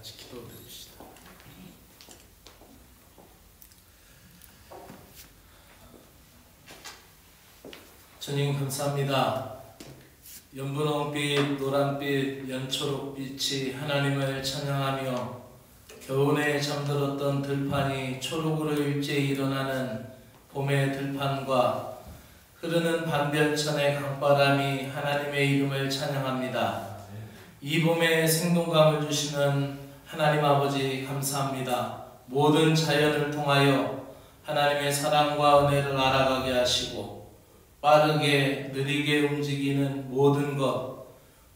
같이 기도드립시다. 주님 감사합니다. 연분홍빛, 노란빛, 연초록빛이 하나님을 찬양하며 겨우내 잠들었던 들판이 초록으로 일제히 일어나는 봄의 들판과 흐르는 반별천의 강바람이 하나님의 이름을 찬양합니다. 이 봄에 생동감을 주시는 하나님 아버지 감사합니다. 모든 자연을 통하여 하나님의 사랑과 은혜를 알아가게 하시고 빠르게 느리게 움직이는 모든 것,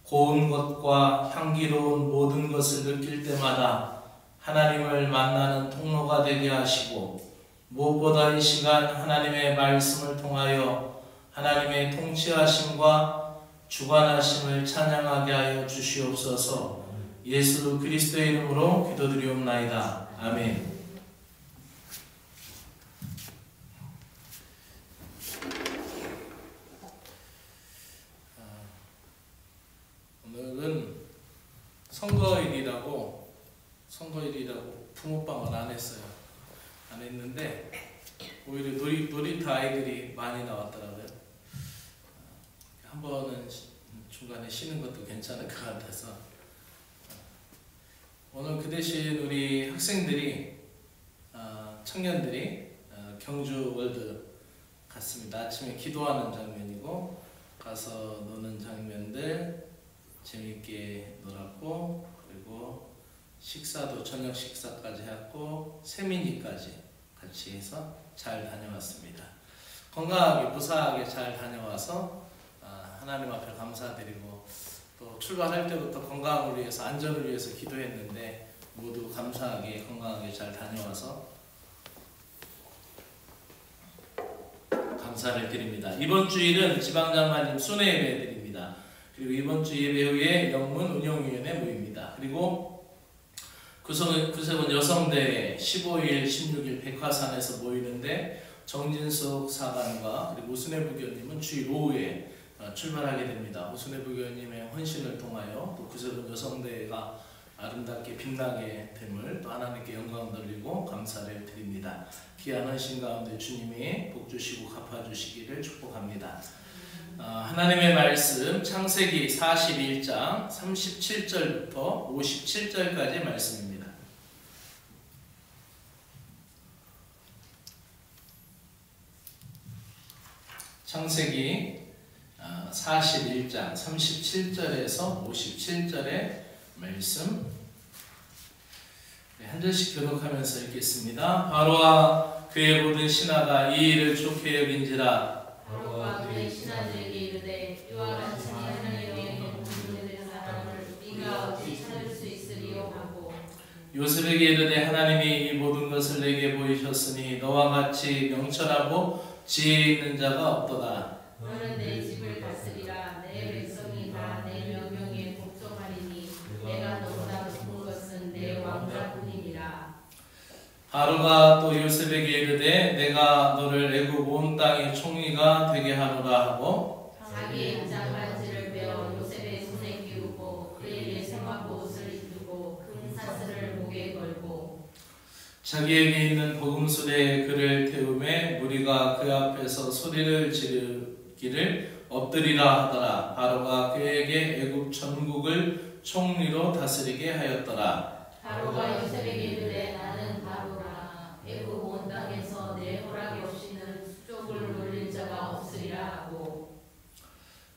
고운 것과 향기로운 모든 것을 느낄 때마다 하나님을 만나는 통로가 되게 하시고 무엇보다 이 시간 하나님의 말씀을 통하여 하나님의 통치하심과 주관하심을 찬양하게 하여 주시옵소서. 예수 그리스도의 이름으로 기도드리옵나이다. 아멘. 오늘은 선거일이라고 붕어빵을 안 했어요. 안 했는데 오히려 놀이터 아이들이 많이 나왔더라고요. 한 번은 중간에 쉬는 것도 괜찮을 것 같아서 오늘 그 대신 우리 학생들이 청년들이 경주 월드 갔습니다. 아침에 기도하는 장면이고 가서 노는 장면들 재밌게 놀았고, 그리고 식사도 저녁 식사까지 했고 세미니까지 같이 해서 잘 다녀왔습니다. 건강하게 무사하게 잘 다녀와서 하나님 앞에 감사드리고 또 출발할 때부터 건강을 위해서 안전을 위해서 기도했는데 모두 감사하게 건강하게 잘 다녀와서 감사를 드립니다. 이번 주일은 지방장관님 순회 예배 드립니다. 그리고 이번 주 예배 후에 영문 운영위원회 모입니다. 그리고 구세군 여성대회 15일, 16일 백화산에서 모이는데 정진숙 사관과 그리고 오순회 부교님은 주일 오후에 출발하게 됩니다. 오순회 부교님의 헌신을 통하여 또 구세군 여성대회가 아름답게 빛나게 됨을 또 하나님께 영광 돌리고 감사를 드립니다. 귀한 헌신 가운데 주님이 복 주시고 갚아주시기를 축복합니다. 하나님의 말씀 창세기 41장 37절부터 57절까지 말씀입니다. 창세기 41장 37절에서 57절의 말씀 한 절씩 교독하면서 읽겠습니다. 바로와 그의 모든 신하가 이 일을 좋게 여긴지라. 바로와 그의 신하들에게 이르되 이와 같이 하나님의 공중된 사람을 우리가 어찌 찾을 수 있으리요 하고 요셉에게 이르되 하나님이 이 모든 것을 내게 보이셨으니 너와 같이 명철하고 지혜 있는 자가 없도다. 너는 내 집을 다스리라. 내 백성이 다 내 명령에 복종하리니 내가 너보다 높은 것은 내 왕자뿐이니라. 바로가 또 요셉에게 이르되 내가 너를 애굽 온 땅의 총리가 되게 하노라 하고 자기의 장바지를 베어 요셉의 손에 끼우고 그에게 생화보 옷을 입히고 금사슬을 목에 걸고 자기에게 있는 복음술에 그를 태우매 무리가 그 앞에서 소리를 지르기를 엎드리라 하더라. 바로가 그에게 애굽 전국을 총리로 다스리게 하였더라. 바로가 요셉에게 이르되 나는 바로라. 애굽 온 땅에서 내 허락이 없이는 수족을 놀릴 자가 없으리라 하고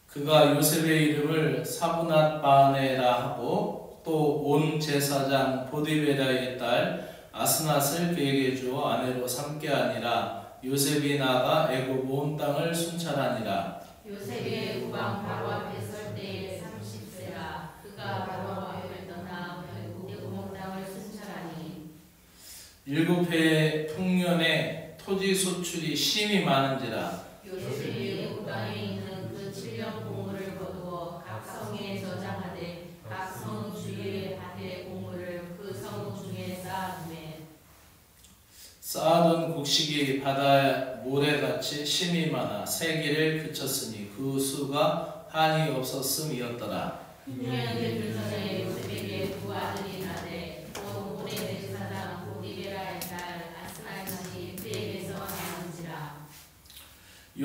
그가 요셉의 이름을 사브낫 바네라 하고 또 온 제사장 보디베라의 딸 아스낫을 그에게 주어 아내로 삼게 하니라. 요셉이 나가 애굽 온 땅을 순찰하니라. 요셉이 애굽 왕 바로 앞에 설 때에 30세라. 그가 바로 앞을 떠나 애굽 온 땅을 순찰하니 7해 풍년에 토지 소출이 심히 많은지라. 요셉이 애굽 땅에 있는 그 7년 공물을 거두어 각 성에 저장하되 각 성 주위의 밭의 공물을 그 성 중에 쌓아두매 쌓아둔 곡식이 바다 모래같이 심이 많아 세기를 그쳤으니 그 수가 한이 없었음이었더라. 분명히 들전에 요셉에게 두 아들이 나되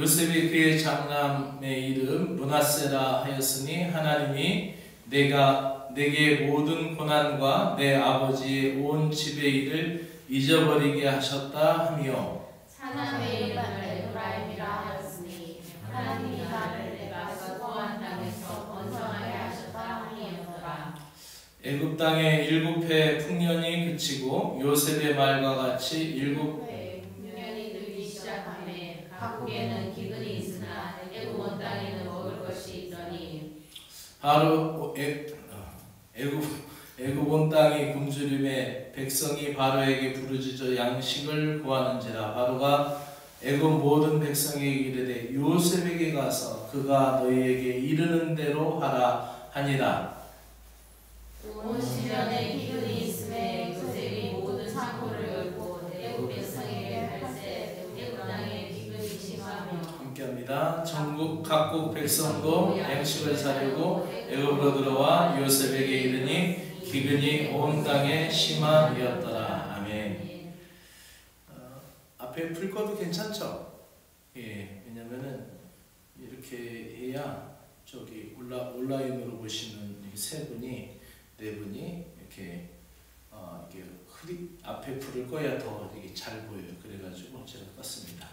요셉이 그의 장남의 이름 므낫세라 하였으니 하나님이 내게 모든 고난과 내 아버지의 온 집의 일을 잊어버리게 하셨다 하며 사남의 이름을 에브라임이라 하였으니 하나님이 나를 내가 서토한 땅에서 번성하게 하셨다 하니였더라. 애굽 땅에 7해 풍년이 그치고 요셉의 말과 같이 7해 풍년이 들기 시작하매 각국에는 기근이 있으나 애굽 온 땅에는 먹을 것이 있더니 바로 애굽 온 땅이 굶주림에 백성이 바로에게 부르짖어 양식을 구하는지라. 바로가 애굽 모든 백성에게 이르되 요셉에게 가서 그가 너희에게 이르는 대로 하라 하니라. 온 시련에 기근이 있음에 요셉이 모든 창고를 열고 애굽 백성에게 할세 애굽 땅에 기근이 심하며 함께합니다. 전국 각국 백성도 양식을 사려고 애굽으로 들어와 요셉에게 이르니 기근이 온 땅에 심하였더라. 아멘. 앞에 불 꺼도 괜찮죠? 예, 왜냐면은 이렇게 해야 저기 온라인으로 보시는 이 세 분이 네 분이 이렇게 앞에 불을 꺼야 더 이게 잘 보여요. 그래가지고 제가 껐습니다.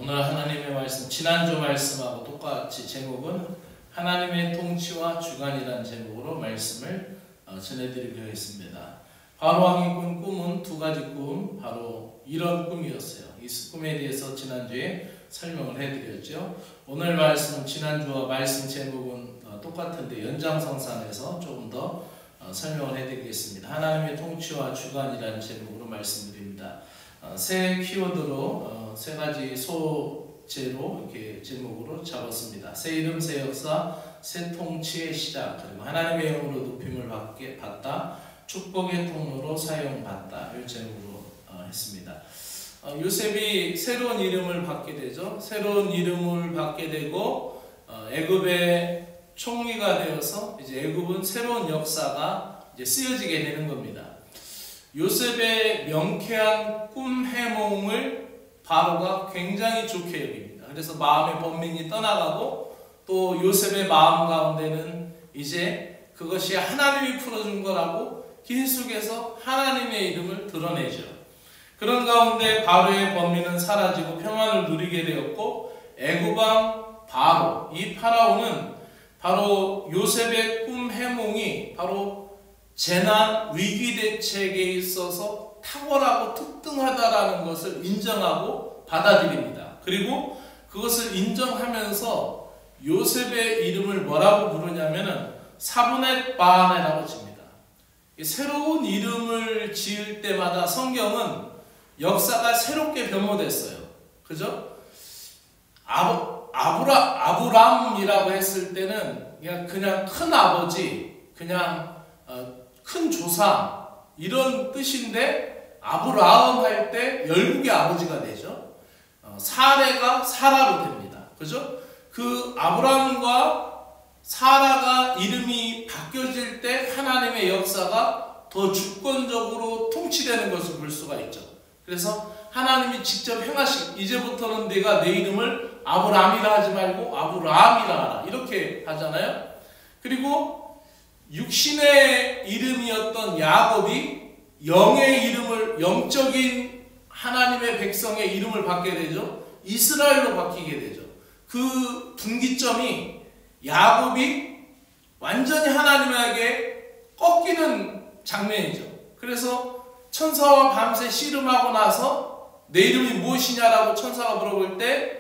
오늘 하나님의 말씀, 지난주 말씀하고 똑같이 제목은 하나님의 통치와 주관이라는 제목으로 말씀을 전해드리려 했습니다. 바로 왕이 꾼 꿈은 두 가지 꿈, 바로 이런 꿈이었어요. 이 꿈에 대해서 지난주에 설명을 해드렸죠. 오늘 말씀은 지난주와 말씀 제목은 똑같은데 연장선상에서 조금 더 설명을 해드리겠습니다. 하나님의 통치와 주관이라는 제목으로 말씀드립니다. 새 키워드로 세 가지 소제로 이렇게 제목으로 잡았습니다. 새 이름, 새 역사, 새 통치의 시작, 그리고 하나님의 영으로 높임을 받다, 축복의 통로로 사용받다, 이 제목으로 했습니다. 요셉이 새로운 이름을 받게 되죠. 새로운 이름을 받게 되고 애굽의 총리가 되어서 이제 애굽은 새로운 역사가 이제 쓰여지게 되는 겁니다. 요셉의 명쾌한 꿈 해몽을 바로가 굉장히 좋게 여깁니다. 그래서 마음의 번민이 떠나가고 또 요셉의 마음 가운데는 이제 그것이 하나님이 풀어준 거라고 계속해서 하나님의 이름을 드러내죠. 그런 가운데 바로의 번민은 사라지고 평안을 누리게 되었고 애굽왕 바로, 이 파라오는 바로 요셉의 꿈 해몽이 바로 재난 위기 대책에 있어서 탁월하고 특등하다라는 것을 인정하고 받아들입니다. 그리고 그것을 인정하면서 요셉의 이름을 뭐라고 부르냐면은 사브넷 바네라고 칩니다. 새로운 이름을 지을 때마다 성경은 역사가 새롭게 변모됐어요. 그죠? 아브람이라고 했을 때는 그냥 큰 아버지, 그냥 큰 조상 이런 뜻인데 아브라함 할 때 열국의 아버지가 되죠. 사레가 사라로 됩니다. 그죠? 그 아브라함과 사라가 이름이 바뀌어질 때 하나님의 역사가 더 주권적으로 통치되는 것을 볼 수가 있죠. 그래서 하나님이 직접 행하시고 이제부터는 내가 내 이름을 아브람이라 하지 말고 아브라함이라 하라 이렇게 하잖아요. 그리고 육신의 이름이었던 야곱이 영의 이름을, 영적인 하나님의 백성의 이름을 받게 되죠. 이스라엘로 바뀌게 되죠. 그 분기점이 야곱이 완전히 하나님에게 꺾이는 장면이죠. 그래서 천사와 밤새 씨름하고 나서 내 이름이 무엇이냐라고 천사가 물어볼 때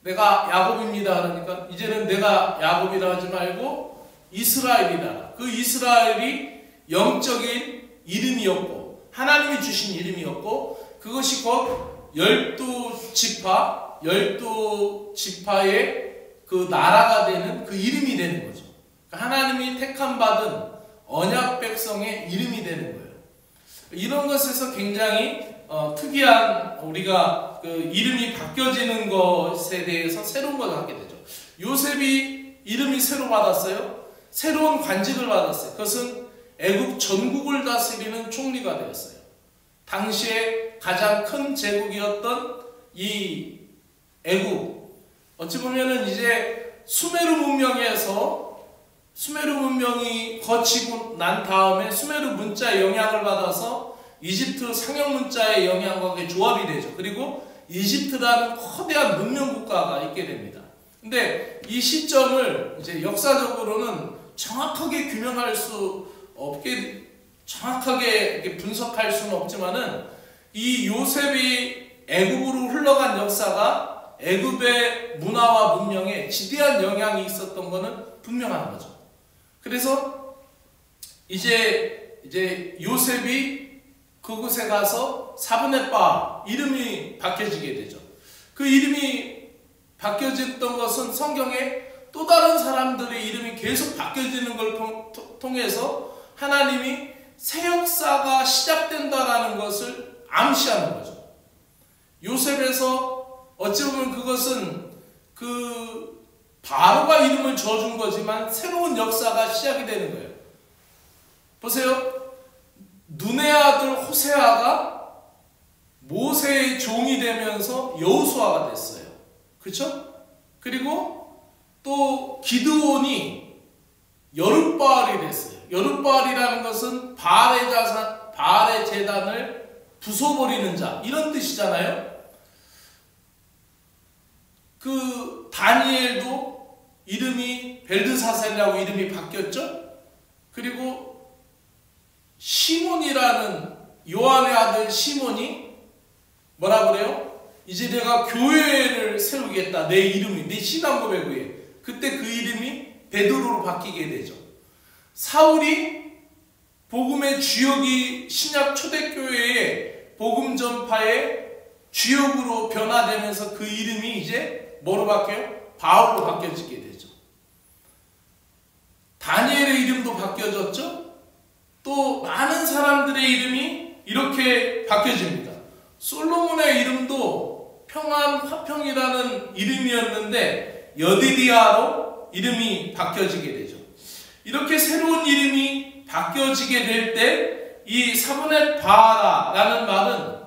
내가 야곱입니다. 그러니까 이제는 내가 야곱이라 하지 말고 이스라엘이다. 그 이스라엘이 영적인 이름이었고 하나님이 주신 이름이었고 그것이 곧 12지파, 12지파의 그 나라가 되는 그 이름이 되는 거죠. 하나님이 택함 받은 언약 백성의 이름이 되는 거예요. 이런 것에서 굉장히 특이한 우리가 그 이름이 바뀌어지는 것에 대해서 새로운 것을 하게 되죠. 요셉이 이름이 새로 받았어요. 새로운 관직을 받았어요. 그것은 애굽 전국을 다스리는 총리가 되었어요. 당시에 가장 큰 제국이었던 이 애굽, 어찌 보면은 이제 수메르 문명이 거치고 난 다음에 수메르 문자의 영향을 받아서 이집트 상형 문자의 영향과 조합이 되죠. 그리고 이집트라는 거대한 문명 국가가 있게 됩니다. 근데 이 시점을 이제 역사적으로는 정확하게 규명할 수 없게, 정확하게 이렇게 분석할 수는 없지만은 이 요셉이 애굽으로 흘러간 역사가 애굽의 문화와 문명에 지대한 영향이 있었던 것은 분명한 거죠. 그래서 이제 요셉이 그곳에 가서 사브넷바 이름이 바뀌어지게 되죠. 그 이름이 바뀌어졌던 것은 성경에 또 다른 사람들의 이름이 계속 바뀌어지는 걸 통해서 하나님이 새 역사가 시작된다라는 것을 암시하는 거죠. 요셉에서 어찌 보면 그것은 그 바로가 이름을 줘준 거지만 새로운 역사가 시작이 되는 거예요. 보세요. 눈의 아들 호세아가 모세의 종이 되면서 여호수아가 됐어요. 그렇죠? 그리고 또 기드온이 여룻바알이 됐어요. 여룻바알이라는 것은 바알의 제단을 부숴버리는 자, 이런 뜻이잖아요. 그 다니엘도 이름이 벨드사살이라고 이름이 바뀌었죠. 그리고 시몬이라는 요한의 아들 시몬이 뭐라 그래요? 이제 내가 교회를 세우겠다. 내 이름이, 내 신앙 고백 위에. 그때 그 이름이 베드로로 바뀌게 되죠. 사울이 복음의 주역이 신약 초대교회의 복음 전파의 주역으로 변화되면서 그 이름이 이제 뭐로 바뀌어요? 바울로 바뀌어지게 되죠. 다니엘의 이름도 바뀌어졌죠. 또 많은 사람들의 이름이 이렇게 바뀌어집니다. 솔로몬의 이름도 평안 화평이라는 이름이었는데 여디디아로 이름이 바뀌어지게 되죠. 이렇게 새로운 이름이 바뀌어지게 될 때 이 사브넷 바라라는 말은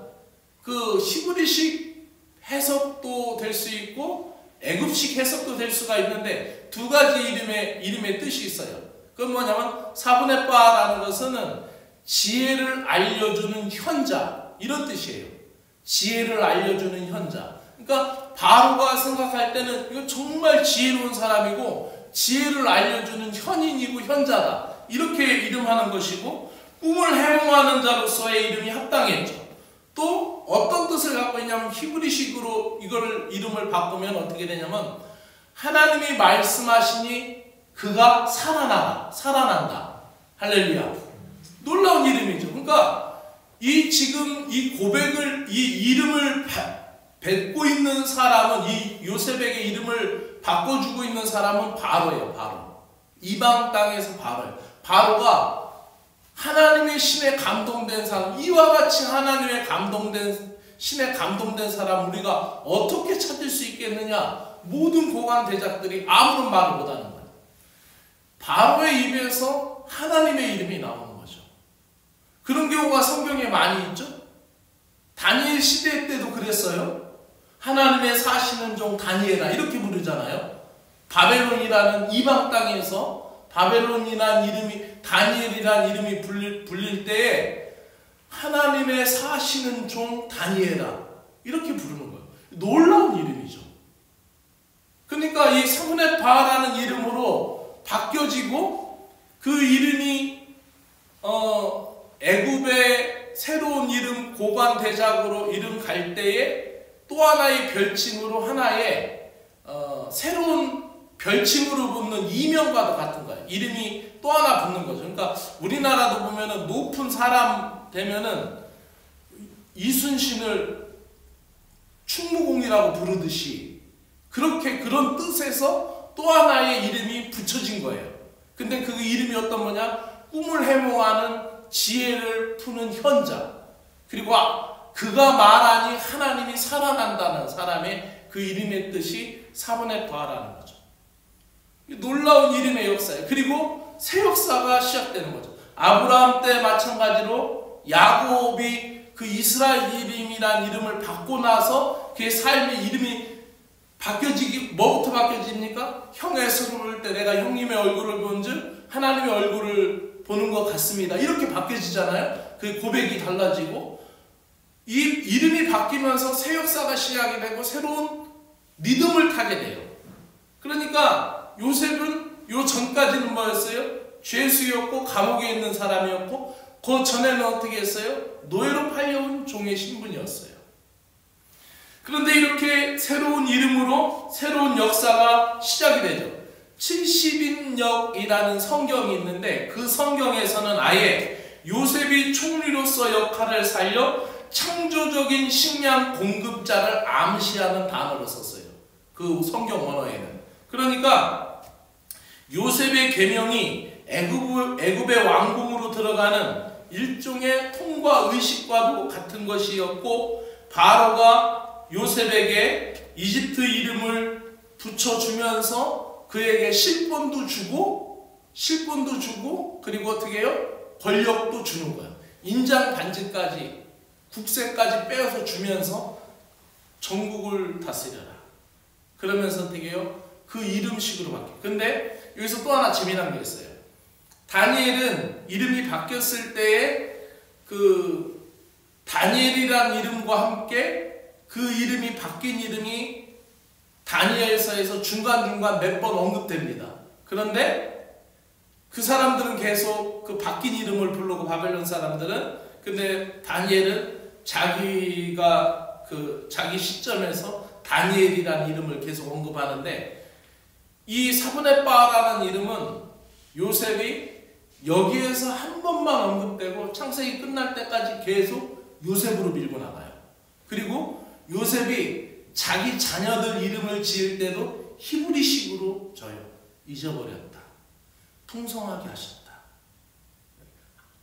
그 히브리식 해석도 될 수 있고 애굽식 해석도 될 수가 있는데 두 가지 이름의 뜻이 있어요. 그건 뭐냐면 사브넷 바라는 것은 지혜를 알려주는 현자, 이런 뜻이에요. 지혜를 알려주는 현자. 그러니까 바로가 생각할 때는 이거 정말 지혜로운 사람이고 지혜를 알려주는 현인이고 현자다, 이렇게 이름하는 것이고, 꿈을 해몽하는 자로서의 이름이 합당했죠. 또 어떤 뜻을 갖고 있냐면 히브리식으로 이름을 바꾸면 어떻게 되냐면 하나님이 말씀하시니 그가 살아난다. 할렐루야. 놀라운 이름이죠. 그러니까 지금 이 고백을, 이 이름을 뱉고 있는 사람은, 이 요셉에게 이름을 바꿔주고 있는 사람은 바로예요. 바로. 이방 땅에서 바로예요. 바로가 하나님의 신에 감동된 사람, 이와 같이 하나님의 신에 감동된 사람 우리가 어떻게 찾을 수 있겠느냐? 모든 고관 대작들이 아무런 말을 못하는 거예요. 바로의 입에서 하나님의 이름이 나오는 거죠. 그런 경우가 성경에 많이 있죠. 다니엘 시대 때도 그랬어요. 하나님의 사시는 종 다니엘아, 이렇게 부르잖아요. 바벨론이라는 이방 땅에서 바벨론이라는 이름이, 다니엘이라는 이름이 불릴 때에 하나님의 사시는 종 다니엘아, 이렇게 부르는 거예요. 놀라운 이름이죠. 그러니까 이 사브넷 바라는 이름으로 바뀌어지고, 그 이름이 애굽의 새로운 이름, 고관 대작으로 이름 갈 때에 또 하나의 별칭으로, 하나의 새로운 별칭으로 붙는 이명과도 같은 거예요. 이름이 또 하나 붙는 거죠. 그러니까 우리나라도 보면은 높은 사람 되면은 이순신을 충무공이라고 부르듯이 그런 뜻에서 또 하나의 이름이 붙여진 거예요. 근데 그 이름이 어떤 뭐냐? 꿈을 해몽하는 지혜를 푸는 현자. 그리고 그가 말하니 하나님이 살아난다는 사람의 그 이름의 뜻이 사브넷 바라는 거죠. 놀라운 이름의 역사예요. 그리고 새 역사가 시작되는 거죠. 아브라함 때 마찬가지로 야곱이 그 이스라엘 이름이란 이름을 받고 나서 그의 삶의 이름이 뭐부터 바뀌어집니까? 형의 서로를 때 내가 형님의 얼굴을 본즉 하나님의 얼굴을 보는 것 같습니다. 이렇게 바뀌어지잖아요. 그 고백이 달라지고 이 이름이 바뀌면서 새 역사가 시작이 되고 새로운 리듬을 타게 돼요. 그러니까 요셉은 요 전까지는 뭐였어요? 죄수였고 감옥에 있는 사람이었고 그 전에는 어떻게 했어요? 노예로 팔려온 종의 신분이었어요. 그런데 이렇게 새로운 이름으로 새로운 역사가 시작이 되죠. 70인역이라는 성경이 있는데 그 성경에서는 아예 요셉이 총리로서 역할을 살려 창조적인 식량 공급자를 암시하는 단어를 썼어요. 그 성경 원어에는. 그러니까 요셉의 계명이 애굽의 왕궁으로 들어가는 일종의 통과 의식과도 같은 것이었고 바로가 요셉에게 이집트 이름을 붙여주면서 그에게 실권도 주고 그리고 어떻게 해요? 권력도 주는 거예요. 인장 반지까지 국세까지 빼어서 주면서 전국을 다스려라. 그러면서 어떻게 해요? 그 이름식으로 바뀌어요. 근데 여기서 또 하나 재미난 게 있어요. 다니엘은 이름이 바뀌었을 때에 그 다니엘이라는 이름과 함께 그 이름이 바뀐 이름이 다니엘서에서 중간중간 몇 번 언급됩니다. 그런데 그 사람들은 계속 그 바뀐 이름을 부르고 바벨론 사람들은 근데 다니엘은 자기가 그 자기 시점에서 다니엘이라는 이름을 계속 언급하는데 이 사브네바라는 이름은 요셉이 여기에서 한 번만 언급되고 창세기 끝날 때까지 계속 요셉으로 밀고 나가요. 그리고 요셉이 자기 자녀들 이름을 지을 때도 히브리식으로 져요. 잊어버렸다. 풍성하게 하셨다.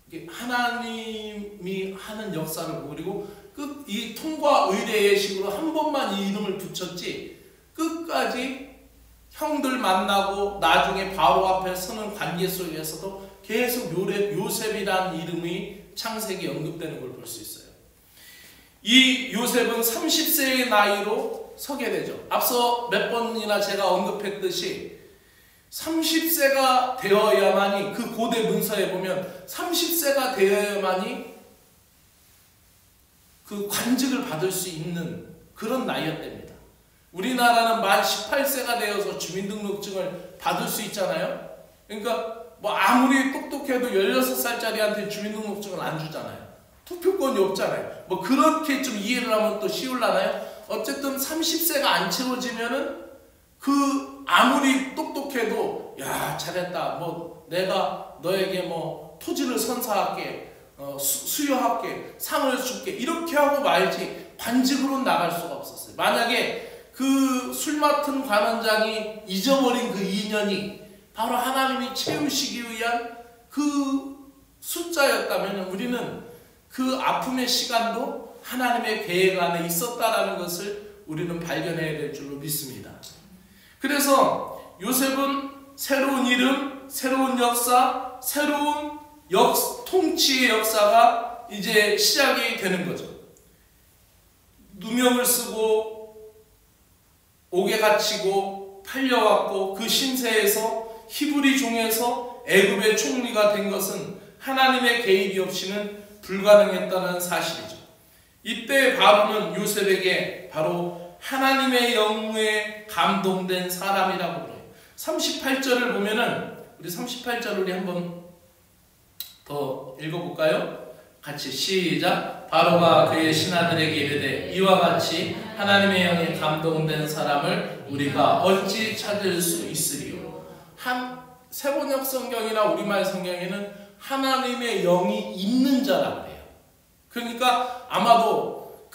이게 하나님이 하는 역사를 보고 그리고 이 통과 의례의 식으로 한 번만 이 이름을 붙였지 끝까지 형들 만나고 나중에 바로 앞에 서는 관계 속에서도 계속 요셉이라는 이름이 창세기에 언급되는 걸 볼 수 있어요. 이 요셉은 30세의 나이로 서게 되죠. 앞서 몇 번이나 제가 언급했듯이 30세가 되어야만이 그 고대 문서에 보면 30세가 되어야만이 그 관직을 받을 수 있는 그런 나이였답니다. 우리나라는 만 18세가 되어서 주민등록증을 받을 수 있잖아요. 그러니까 뭐 아무리 똑똑해도 16살짜리한테 주민등록증을 안 주잖아요. 투표권이 없잖아요. 뭐 그렇게 좀 이해를 하면 또 쉬울라나요? 어쨌든 30세가 안 채워지면은 그 아무리 똑똑해도 야 잘했다. 뭐 내가 너에게 뭐 토지를 선사할게, 수여할게, 상을 줄게 이렇게 하고 말지 관직으로 나갈 수가 없었어요. 만약에 그 술 맡은 관원장이 잊어버린 그 인연이 바로 하나님이 채우시기 위한 그 숫자였다면 우리는 그 아픔의 시간도 하나님의 계획 안에 있었다라는 것을 우리는 발견해야 될 줄로 믿습니다. 그래서 요셉은 새로운 이름, 새로운 역사, 새로운 통치의 역사가 이제 시작이 되는 거죠. 누명을 쓰고 옥에 갇히고 팔려왔고 그 신세에서 히브리 종에서 애굽의 총리가 된 것은 하나님의 개입이 없이는 불가능했다는 사실이죠. 이때 바로는 요셉에게 바로 하나님의 영에 감동된 사람이라고 그래요. 38절을 보면은 우리 38절 우리 한번 더 읽어볼까요? 같이 시작. 바로가 그의 신하들에게 이르되 이와 같이 하나님의 영에 감동된 사람을 우리가 어찌 찾을 수 있으리요. 세번역 성경이나 우리말 성경에는 하나님의 영이 있는 자라고 해요. 그러니까 아마도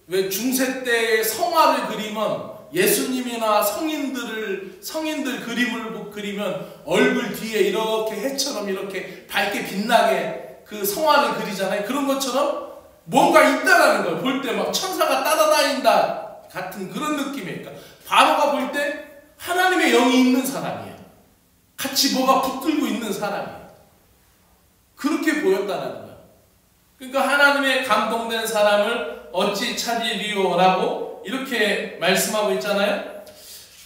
왜 중세 때의 성화를 그리면 예수님이나 성인들 그림을 그리면 얼굴 뒤에 이렇게 해처럼 이렇게 밝게 빛나게 그 성화를 그리잖아요. 그런 것처럼 뭔가 있다라는 걸 볼 때 막 천사가 따라다닌다 같은 그런 느낌이니까 바로가 볼 때 하나님의 영이 있는 사람이에요. 같이 뭐가 붙들고 있는 사람이에요. 그렇게 보였다는 거예요. 그러니까 하나님의 감동된 사람을 어찌 찾으리요라고 이렇게 말씀하고 있잖아요.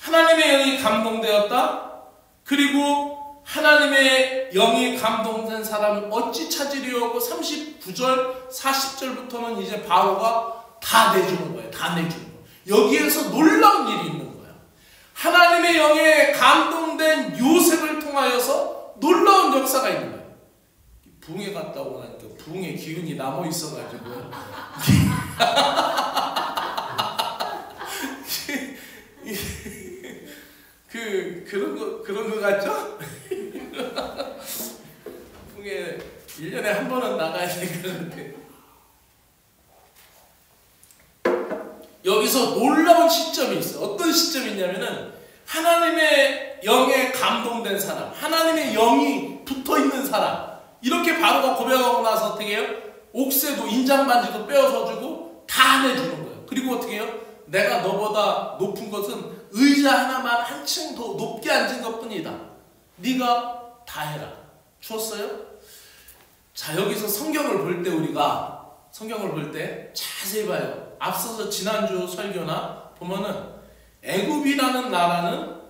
하나님의 영이 감동되었다. 그리고 하나님의 영이 감동된 사람을 어찌 찾으려고 39절, 40절부터는 이제 바로가 다 내주는 거예요. 다 내주는 거예요. 여기에서 놀라운 일이 있는 거예요. 하나님의 영에 감동된 요셉을 통하여서 놀라운 역사가 있는 거예요. 부흥회 갔다 오고 나니까 부흥의 기운이 남아 있어가지고 그런 거 같죠? 부흥회 1년에 한 번은 나가야 되는데 여기서 놀라운 시점이 있어요. 어떤 시점이 있냐면은 하나님의 영에 감동된 사람, 하나님의 영이 붙어있는 사람, 이렇게 바로가 고백하고 나서 어떻게 해요? 옥새도 인장반지도 빼어서 주고 다 내주는 거예요. 그리고 어떻게 해요? 내가 너보다 높은 것은 의자 하나만 한층 더 높게 앉은 것뿐이다. 네가 다 해라. 주었어요? 자, 여기서 성경을 볼 때 우리가 성경을 볼 때 자세히 봐요. 앞서서 지난주 설교나 보면은 애굽이라는 나라는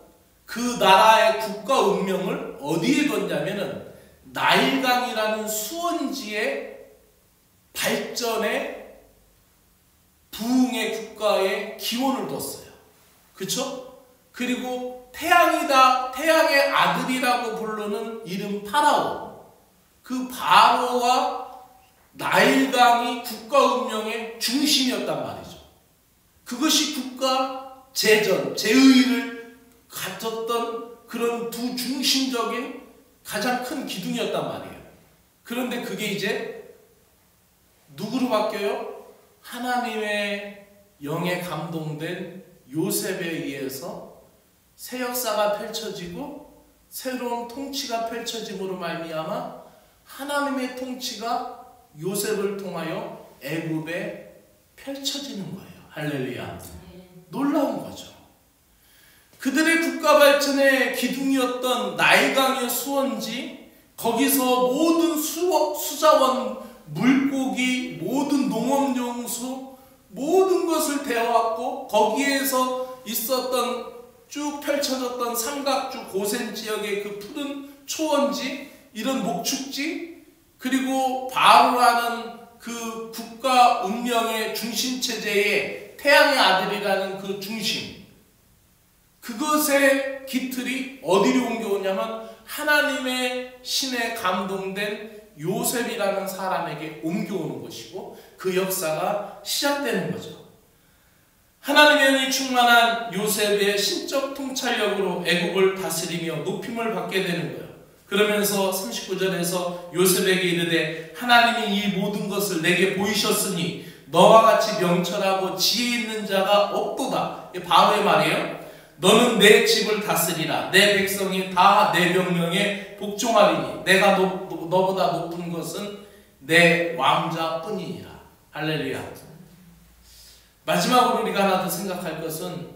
그 나라의 국가 운명을 어디에 뒀냐면은 나일강이라는 수원지의 발전에 부흥의 국가에 기원을 뒀어요. 그쵸? 그리고 태양의 아들이라고 부르는 이름 파라오. 그 바로가 나일강이 국가 운명의 중심이었단 말이죠. 그것이 국가 제의를 갖췄던 그런 두 중심적인 가장 큰 기둥이었단 말이에요. 그런데 그게 이제 누구로 바뀌어요? 하나님의 영에 감동된 요셉에 의해서 새 역사가 펼쳐지고 새로운 통치가 펼쳐짐으로 말미암아 하나님의 통치가 요셉을 통하여 애굽에 펼쳐지는 거예요. 할렐루야. 놀라운 거죠. 그들의 국가 발전의 기둥이었던 나일강의 수원지, 거기서 모든 수자원, 물고기, 모든 농업용수, 모든 것을 대어왔고 거기에서 있었던 쭉 펼쳐졌던 삼각주 고센 지역의 그 푸른 초원지, 이런 목축지, 그리고 바로라는 그 국가 운명의 중심체제의 태양의 아들이라는 그 중심, 그것의 깃틀이 어디로 옮겨오냐면 하나님의 신에 감동된 요셉이라는 사람에게 옮겨오는 것이고 그 역사가 시작되는 거죠. 하나님의 영이 충만한 요셉의 신적 통찰력으로 애국을 다스리며 높임을 받게 되는 거예요. 그러면서 39절에서 요셉에게 이르되 하나님이 이 모든 것을 내게 보이셨으니 너와 같이 명철하고 지혜 있는 자가 없도다. 바로의 말이에요. 너는 내 집을 다스리라. 내 백성이 다 내 명령에 복종하리니 내가 너보다 높은 것은 내 왕자뿐이니라. 할렐루야. 마지막으로 우리가 하나 더 생각할 것은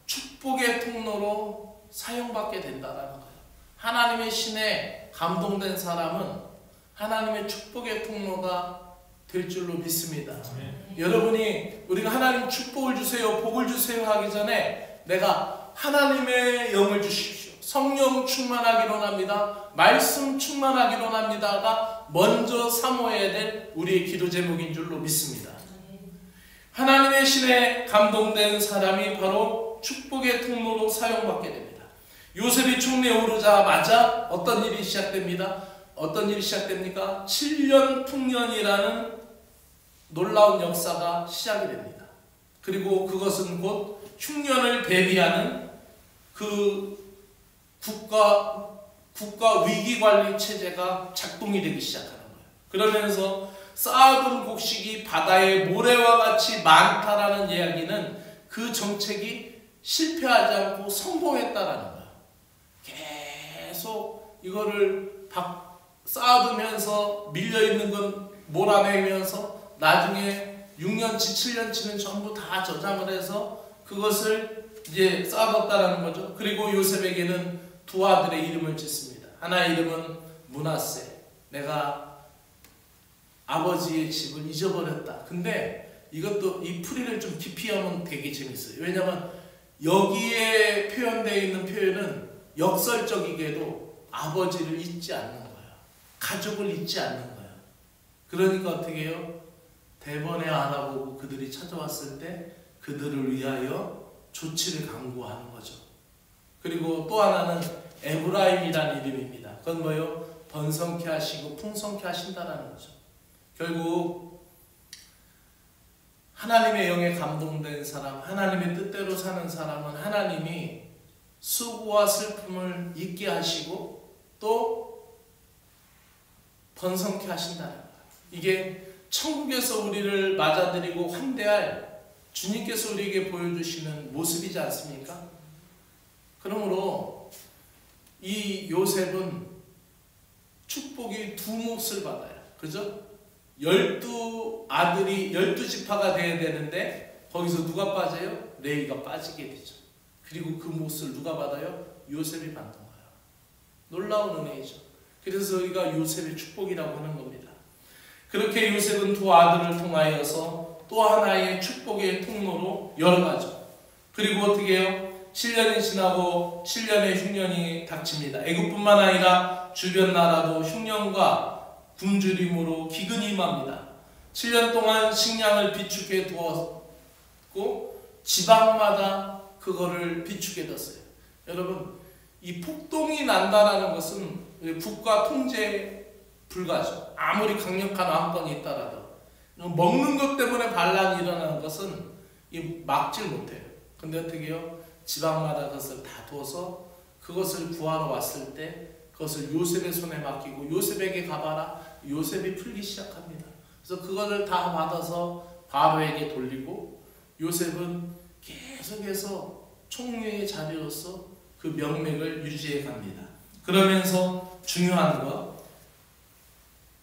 축복의 통로로 사용받게 된다는 거예요. 하나님의 신에 감동된 사람은 하나님의 축복의 통로가 될 줄로 믿습니다. 여러분이 우리가 하나님 축복을 주세요, 복을 주세요 하기 전에 내가 하나님의 영을 주십시오, 성령 충만하기로 합니다, 말씀 충만하기로 합니다가 먼저 사모해야 될 우리의 기도 제목인 줄로 믿습니다. 하나님의 신에 감동된 사람이 바로 축복의 통로로 사용받게 됩니다. 요셉이 총리에 오르자마자 어떤 일이 시작됩니다. 어떤 일이 시작됩니까? 7년 풍년이라는 놀라운 역사가 시작이 됩니다. 그리고 그것은 곧 흉년을 대비하는 그 국가 위기관리 체제가 작동이 되기 시작하는 거예요. 그러면서 쌓아둔 곡식이 바다의 모래와 같이 많다라는 이야기는 그 정책이 실패하지 않고 성공했다라는 거예요. 계속 이거를 쌓아두면서 밀려있는 건 몰아내면서 나중에 6년치 7년치는 전부 다 저장을 해서 그것을 이제 쌓아뒀다라는 거죠. 그리고 요셉에게는 두 아들의 이름을 짓습니다. 하나의 이름은 므낫세, 내가 아버지의 집을 잊어버렸다. 근데 이것도 이 풀이를 좀 깊이 하면 되게 재밌어요. 왜냐하면 여기에 표현되어 있는 표현은 역설적이게도 아버지를 잊지 않는 거예요. 가족을 잊지 않는 거예요. 그러니까 어떻게 해요? 대번에 알아보고 그들이 찾아왔을 때 그들을 위하여 조치를 강구하는 거죠. 그리고 또 하나는 에브라임이라는 이름입니다. 그건 뭐예요? 번성케 하시고 풍성케 하신다라는 거죠. 결국 하나님의 영에 감동된 사람, 하나님의 뜻대로 사는 사람은 하나님이 수고와 슬픔을 잊게 하시고 또 번성케 하신다는 거예요. 이게 천국에서 우리를 맞아들이고 환대할 주님께서 우리에게 보여주시는 모습이지 않습니까? 그러므로 이 요셉은 축복이 두 몫을 받아요. 그죠? 12아들이 12지파가 되어야 되는데 거기서 누가 빠져요? 레위가 빠지게 되죠. 그리고 그 몫을 누가 받아요? 요셉이 받는 거예요. 놀라운 은혜이죠. 그래서 우리가 요셉의 축복이라고 하는 겁니다. 그렇게 요셉은 두 아들을 통하여서 또 하나의 축복의 통로로 열어가죠. 그리고 어떻게 해요? 7년이 지나고 7년의 흉년이 닥칩니다. 애국뿐만 아니라 주변 나라도 흉년과 굶주림으로 기근이 임합니다. 7년 동안 식량을 비축해 두었고 지방마다 그거를 비축해 뒀어요. 여러분, 이 폭동이 난다라는 것은 국가 통제에 불과하죠. 아무리 강력한 왕권이 있더라도 먹는 것 때문에 반란이 일어나는 것은 막질 못해요. 근데 어떻게 해요? 지방마다 그것을 다 두어서 그것을 구하러 왔을 때 그것을 요셉의 손에 맡기고 요셉에게 가봐라. 요셉이 풀기 시작합니다. 그래서 그것을 다 받아서 바로에게 돌리고 요셉은 계속해서 총리의 자리로서 그 명맥을 유지해 갑니다. 그러면서 중요한 것,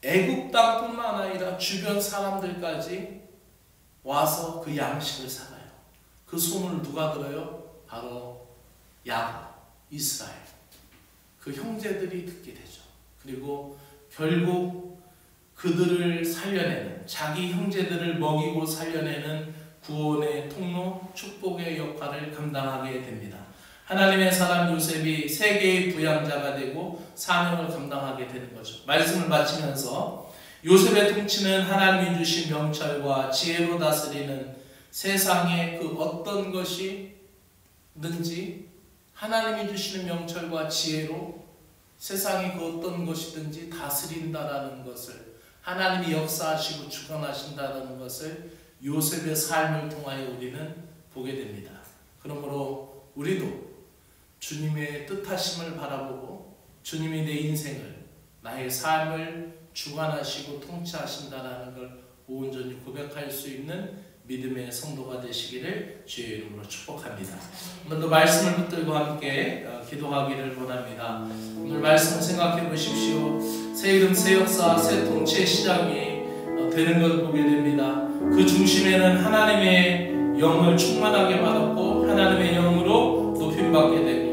애국 땅뿐만 아니라 주변 사람들까지 와서 그 양식을 사가요. 그 소문을 누가 들어요? 바로 야곱, 이스라엘, 그 형제들이 듣게 되죠. 그리고 결국 그들을 살려내는, 자기 형제들을 먹이고 살려내는 구원의 통로, 축복의 역할을 감당하게 됩니다. 하나님의 사람 요셉이 세계의 부양자가 되고 사명을 감당하게 되는 거죠. 말씀을 마치면서 요셉의 통치는 하나님이 주신 명철과 지혜로 다스리는 세상의 그 어떤 것이든지 하나님이 주시는 명철과 지혜로 세상의 그 어떤 것이든지 다스린다라는 것을, 하나님이 역사하시고 주관하신다는 것을 요셉의 삶을 통하여 우리는 보게 됩니다. 그러므로 우리도 주님의 뜻하심을 바라보고 주님이 내 인생을, 나의 삶을 주관하시고 통치하신다는 걸 온전히 고백할 수 있는 믿음의 성도가 되시기를 주의 이름으로 축복합니다. 오늘도 말씀을 붙들고 함께 기도하기를 원합니다. 오늘 말씀 생각해 보십시오. 새 이름, 새 역사, 새 통치의 시작이 되는 걸 보게 됩니다. 그 중심에는 하나님의 영을 충만하게 받았고 하나님의 영으로 높임받게 되고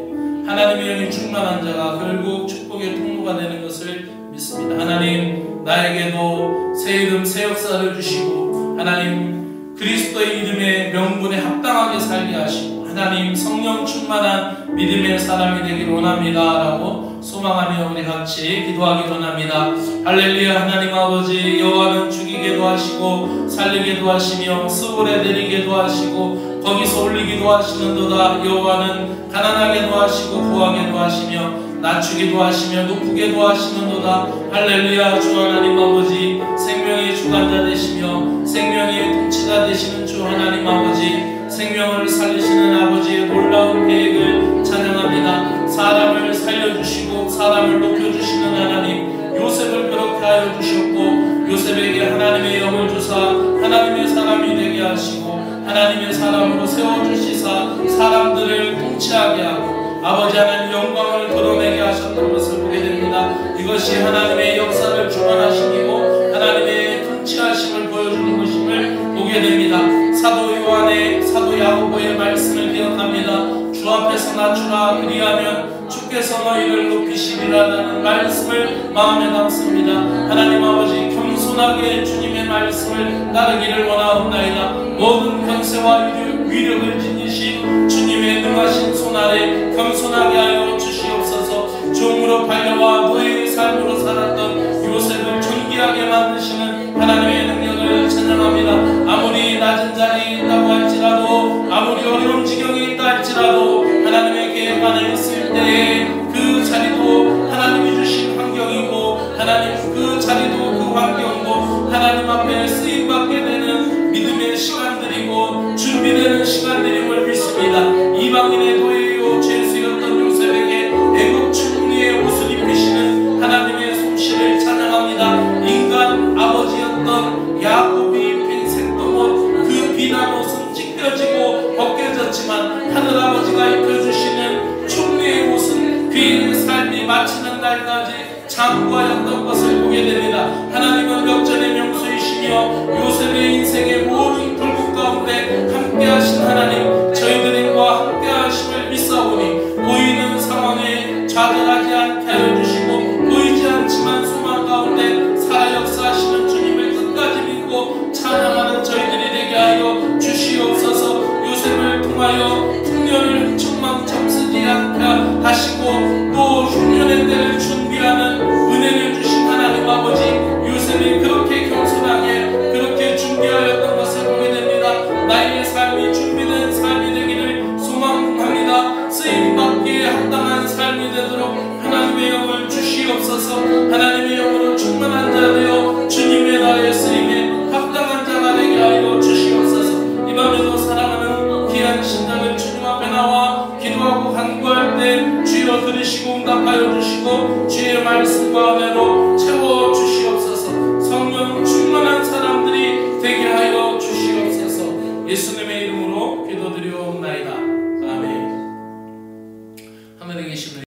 하나님의 영이 충만한 자가 결국 축복의 통로가 되는 것을 믿습니다. 하나님, 나에게도 새 이름, 새 역사를 주시고 하나님 그리스도의 이름의 명분에 합당하게 살게 하시고 하나님 성령 충만한 믿음의 사람이 되길 원합니다 라고 소망하며 우리 같이 기도하기 원합니다. 할렐루야. 하나님 아버지, 여호와는 죽이게도 하시고 살리게도 하시며 스불에 내리게도 하시고 거기서 올리기도 하시는도다. 여호와는 가난하게도 하시고 부하게도 하시며 낮추기도 하시며 높이게도 하시는도다. 할렐루야. 주 하나님 아버지, 생명의 주관자 되시며 생명의 통치자 되시는 주 하나님 아버지, 생명을 살리시는 아버지의 놀라운 계획을 찬양합니다. 사람을 살려주시고 사람을 높여주시는 하나님, 요셉을 그렇게 하여 주셨고 요셉에게 하나님의 영을 주사 하나님의 사람이 되게 하시고 하나님의 사람으로 세워주시사 사람들을 통치하게 하고 아버지 하나님 영광을 드러내게 하셨던 것을 보게 됩니다. 이것이 하나님의 역사를 주관하시고 하나님의 통치하심을 보여주는 것임을 보게 됩니다. 사도 요한의, 사도 야고보의 말씀을 기억합니다. 주 앞에서 낮추라, 그리하면 주께 주께서 너희를 높이시리라는 말씀을 마음에 담습니다. 하나님 아버지, 겸손하게 주님의 말씀을 따르기를 원하옵나이다. 모든 권세와 위력을 지니신 주님의 능하신 손 아래 겸손하게 하여 주시옵소서. 종으로 팔려와 노예의 삶으로 살았던 요셉을 존귀하게 만드시는 하나님의 능력을 찬양합니다. 아무리 낮은 자리에 있다고 할지라도, 아무리 어려운 지경에 있다 할지라도, 하나님의 계획 안에 있을 때에 그 자리도 하나님이 주신 환경이고, 하나님 그 자리도 그 환경도 하나님 앞에 쓰임받게 되는 믿음의 시간들이고 준비되는 시간들임을 믿습니다. 이방인의 노예요 죄수였던 요셉에게 애국 충리의 옷을 입히시는 하나님의 솜씨를 찬양합니다. 인간 아버지였던 야곱이 입힌 색동옷, 그 비난 옷은 찢겨지고 벗겨졌지만 하늘아버지가 입혀주시는 충리의 옷은 그의 삶이 마치는 날까지 장구하였던 것을 보게 됩니다. 하나님은 역전의 명수이시며 요셉의 인생의 모든 불국 가운데 함께하신 하나님, 저희들과 함께하심을 믿사오니 보이는 상황에 좌절하지 않게 하여 주시고, 보이지 않지만 소망 가운데 살아 역사하시는 주님을 끝까지 믿고 찬양하는 저희들이 되게 하여 주시옵소서. 요셉을 통하여 흉년을 흥청망청 쓰지 않게 하시고 또 흉년의 때를 준비하는 은혜를 주신 하나님 아버지, 요셉이 그렇게 겸손하게 그렇게 준비하였던 것을 보게 됩니다. 나의 삶이 준비된 삶이 되기를 소망합니다. 쓰임받기에 합당한 삶이 되도록 하나님의 영을 주시옵소서. 하나님의 영으로 충만한 자 되어 주님의 나의 쓰임에 합당한 자가 되게 하여 주시옵소서. 이 밤에도 사랑하는 귀한 신자들 주님 앞에 나와 기도하고 간구할 때 주여 들으시고 응답하여 주시고 주의 말씀과 은혜로 채워 주시옵소서. 성령 충만한 사람들이 되게 하여 주시옵소서. 예수님의 이름